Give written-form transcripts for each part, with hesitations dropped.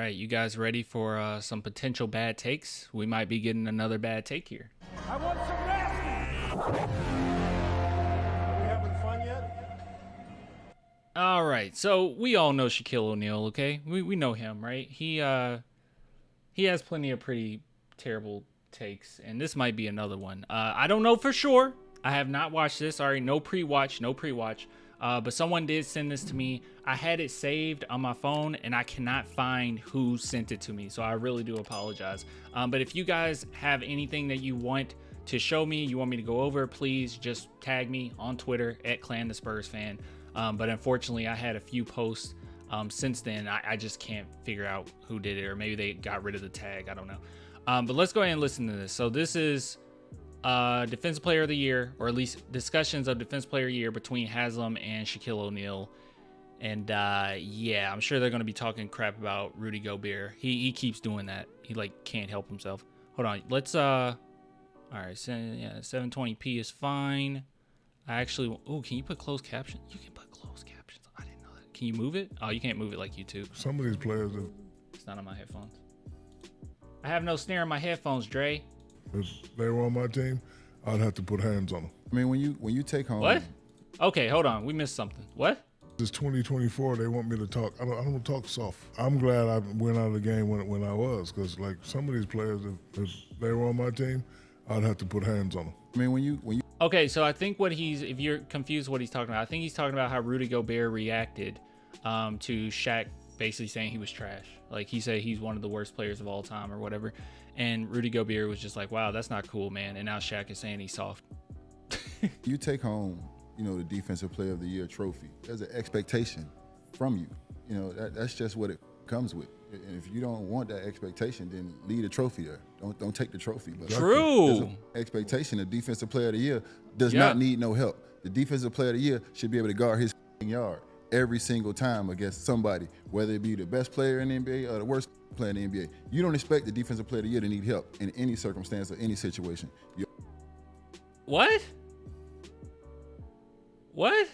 right, you guys ready for some potential bad takes? We might be getting another bad take here. I want some nasty. Are we having fun yet? All right, so we all know Shaquille O'Neal, okay? We know him, right? He has plenty of pretty terrible takes, and this might be another one. I don't know for sure. I have not watched this. Sorry, no pre-watch. But someone did send this to me. I had it saved on my phone, and I cannot find who sent it to me, so I really do apologize. But if you guys have anything that you want to show me, you want me to go over, please just tag me on Twitter at @ClanTheSpursFan. But unfortunately, I had a few posts since then. I just can't figure out who did it, or maybe they got rid of the tag. I don't know. But let's go ahead and listen to this. So this is Defensive Player of the Year, or at least discussions of Defensive Player of the Year between Haslem and Shaquille O'Neal. And yeah, I'm sure they're going to be talking crap about Rudy Gobert. He keeps doing that. He can't help himself. Hold on. Let's all right. So, yeah, 720p is fine. I actually, can you put closed captions? You can put closed captions. I didn't know that. Can you move it? Oh, you can't move it like YouTube. Some of these players, It's not on my headphones. I have no snare in my headphones, Dre. if they were on my team, I'd have to put hands on them. I mean, when you take home. What? Okay, hold on. We missed something. What? It's 2024. They want me to talk. I don't talk soft. I'm glad I went out of the game when I was, because some of these players, if they were on my team, I'd have to put hands on them. I mean, when you. Okay, so I think if you're confused what he's talking about, I think he's talking about how Rudy Gobert reacted to Shaq basically saying he was trash. Like, he said he's one of the worst players of all time or whatever. And Rudy Gobert was just like, wow, that's not cool, man. And now Shaq is saying he's soft. You take home, the Defensive Player of the Year trophy. There's an expectation from you. That's just what it comes with. And if you don't want that expectation, then leave the trophy there. Don't take the trophy. But True. There's an expectation. The Defensive Player of the Year does not need no help. The Defensive Player of the Year should be able to guard his yard every single time against somebody, whether it be the best player in the NBA or the worst player in the NBA. You don't expect the Defensive Player of the Year to need help in any circumstance or any situation. What? What?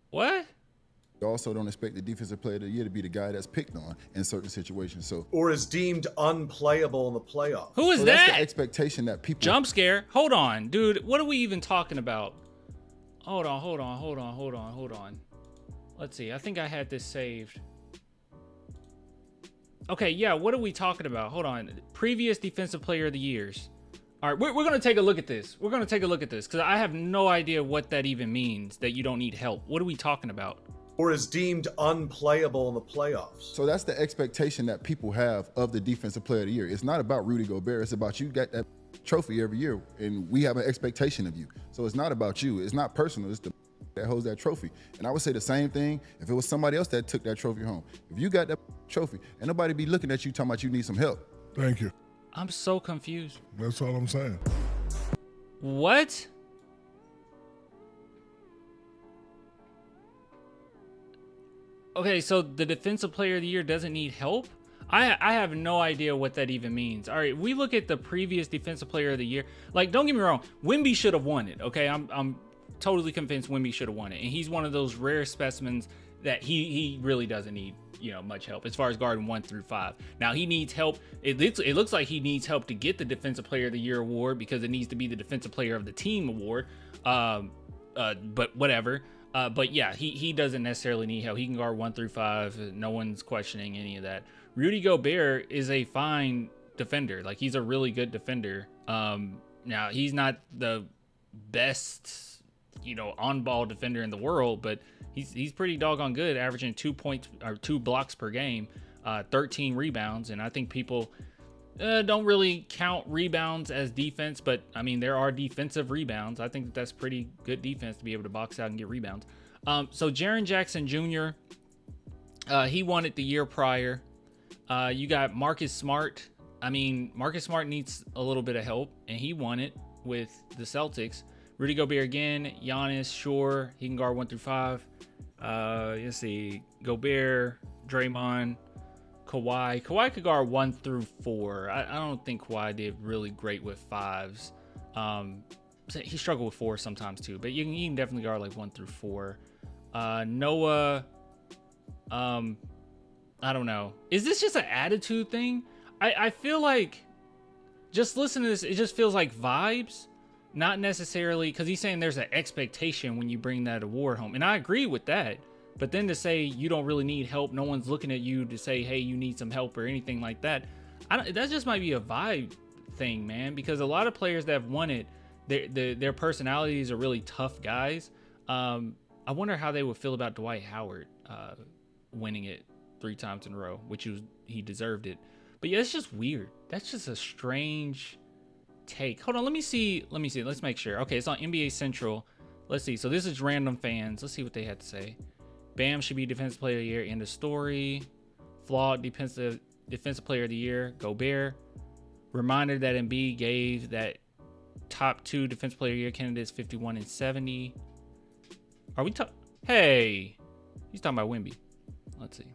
What? You also don't expect the Defensive Player of the Year to be the guy that's picked on in certain situations. Or is deemed unplayable in the playoffs. Who is that's that? the expectation that people. Jump scare. Hold on, dude. What are we even talking about? Hold on. Let's see. I think I had this saved. Okay, yeah. What are we talking about? Hold on. Previous Defensive Player of the Years. All right, we're going to take a look at this. Because I have no idea what that even means, that you don't need help. What are we talking about? Or is deemed unplayable in the playoffs. So that's the expectation that people have of the Defensive Player of the Year. It's not about Rudy Gobert. It's about you got that trophy every year, and we have an expectation of you. So it's not about you. It's not personal. It's the that holds that trophy. And I would say the same thing if it was somebody else that took that trophy home. If you got that trophy, and nobody be looking at you talking about you need some help. Thank you. I'm so confused. That's all I'm saying. What? Okay, so the Defensive Player of the Year doesn't need help? I have no idea what that even means. All right, we look at the previous Defensive Player of the Year. Like, don't get me wrong, Wemby should have won it, okay? I'm totally convinced Wemby should have won it. And he's one of those rare specimens that he really doesn't need, much help as far as guarding 1 through 5. Now, he needs help. It looks like he needs help to get the Defensive Player of the Year award, because it needs to be the Defensive Player of the Team award. But whatever. But yeah, he doesn't necessarily need help. He can guard 1 through 5. No one's questioning any of that. Rudy Gobert is a fine defender. Like, he's a really good defender. Now, he's not the best, on-ball defender in the world, but he's pretty doggone good, averaging 2 points or 2 blocks per game, 13 rebounds. And I think people don't really count rebounds as defense, but I mean, there are defensive rebounds. I think that's pretty good defense to be able to box out and get rebounds. So Jaren Jackson Jr., he won it the year prior. You got Marcus Smart. I mean, Marcus Smart needs a little bit of help, and he won it with the Celtics. Rudy Gobert again. Giannis, sure, he can guard 1 through 5. Let's see, Gobert, Draymond, Kawhi. Kawhi could guard 1 through 4. I don't think Kawhi did really great with 5s. he struggled with 4 sometimes too, but you can definitely guard like 1 through 4. Noah, I don't know. Is this just an attitude thing? I feel like, just listen to this, it just feels like vibes, not necessarily, because he's saying there's an expectation when you bring that award home, and I agree with that. But then to say you don't really need help, no one's looking at you to say, hey, you need some help or anything like that, that just might be a vibe thing, man. Because a lot of players that have won it, their personalities are really tough guys. I wonder how they would feel about Dwight Howard winning it 3 times in a row, which he deserved it. But yeah, it's just weird. That's just a strange take. Hold on, let me see. Let's make sure. Okay, it's on NBA Central. Let's see. So this is random fans. Let's see what they had to say. Bam should be Defensive Player of the Year. End of story. Flawed Defensive Player of the Year. Gobert. Reminder that Embiid gave that top 2 Defensive Player of the Year candidates 51 and 70. Are we talking? Hey, he's talking about Wemby. Let's see.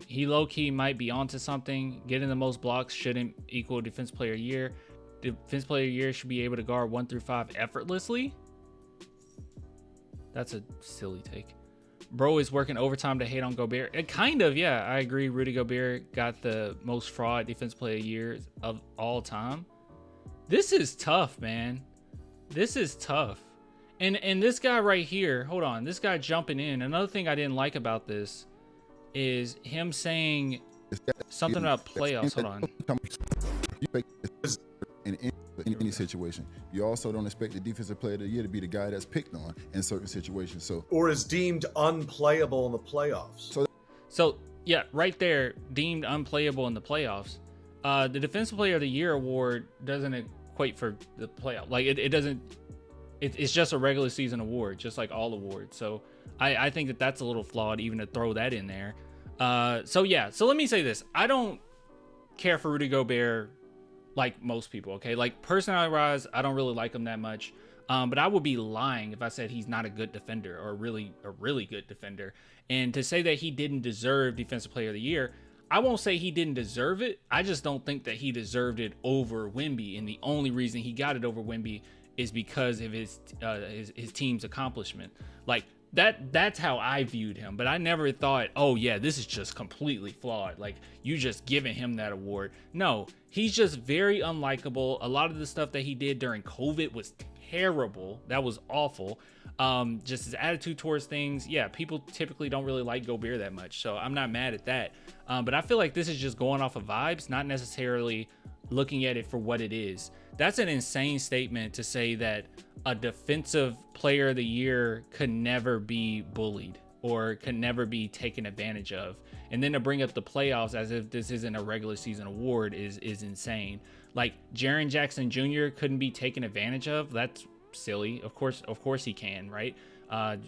He low-key might be onto something. Getting the most blocks shouldn't equal Defensive Player of the Year. Defensive Player of the Year should be able to guard 1 through 5 effortlessly. That's a silly take. Bro is working overtime to hate on Gobert. Kind of, yeah, I agree. Rudy Gobert got the most fraud Defensive Player of the Year of all time. This is tough, man. This is tough. And this guy right here, hold on, this guy jumping in. Another thing I didn't like about this is him saying something about playoffs. Hold on. In any situation, you also don't expect the Defensive Player of the Year to be the guy that's picked on in certain situations. So, or is deemed unplayable in the playoffs. So yeah, right there, deemed unplayable in the playoffs. The Defensive Player of the Year award doesn't equate for the playoff. Like it doesn't. It's just a regular season award, just like all awards. So I think that's a little flawed even to throw that in there. So yeah, so let me say this. I don't care for Rudy Gobert like most people, okay? Like personality-wise, I don't really like him that much. But I would be lying if I said he's not a good defender or a really good defender. And to say that he didn't deserve Defensive Player of the Year, I won't say he didn't deserve it. I just don't think that he deserved it over Wemby. And the only reason he got it over Wemby is because of his team's accomplishment. Like that's how I viewed him. But I never thought, oh yeah, this is just completely flawed. Like you just giving him that award. No, he's just very unlikable. A lot of the stuff that he did during COVID was terrible. That was awful. Just his attitude towards things. Yeah, people typically don't really like Gobert that much, so I'm not mad at that. But I feel like this is just going off of vibes, not necessarily looking at it for what it is. That's an insane statement to say that a Defensive Player of the Year could never be bullied or could never be taken advantage of. And then to bring up the playoffs as if this isn't a regular season award is insane. Like Jaren Jackson Jr. couldn't be taken advantage of. That's silly. Of course he can, right?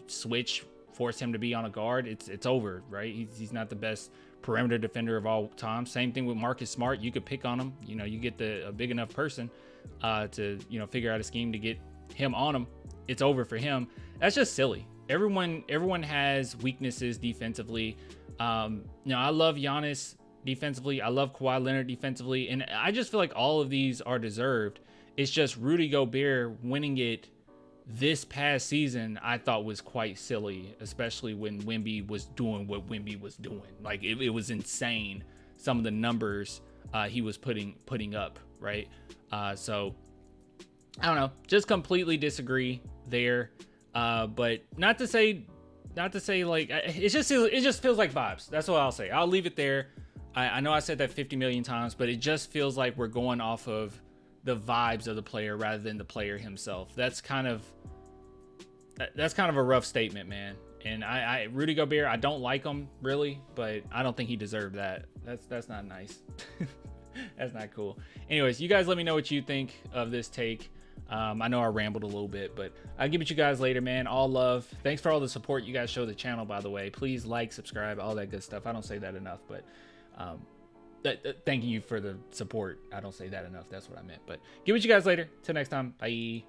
Switch, force him to be on a guard. It's over, right? He's not the best perimeter defender of all time. Same thing with Marcus Smart. You could pick on him. You know, you get a big enough person to figure out a scheme to get him on him. It's over for him. That's just silly. Everyone has weaknesses defensively. I love Giannis defensively. I love Kawhi Leonard defensively, and I just feel like all of these are deserved. It's just Rudy Gobert winning it this past season I thought was quite silly, especially when Wemby was doing what Wemby was doing. Like it was insane, some of the numbers he was putting up, right? So I don't know, just completely disagree there. But not to say like it just feels like vibes. That's what I'll say. I'll leave it there. I know I said that 50 million times, but it just feels like we're going off of the vibes of the player rather than the player himself. That's kind of a rough statement, man. And Rudy Gobert, I don't like him really, but I don't think he deserved that. That's not nice. That's not cool. Anyways, you guys let me know what you think of this take. I know I rambled a little bit, but I'll give it to you guys later, man. All love. Thanks for all the support you guys show the channel, by the way. Please like, subscribe, all that good stuff. I don't say that enough, but thanking you for the support. I don't say that enough. That's what I meant. But give it to you guys later. Till next time. Bye.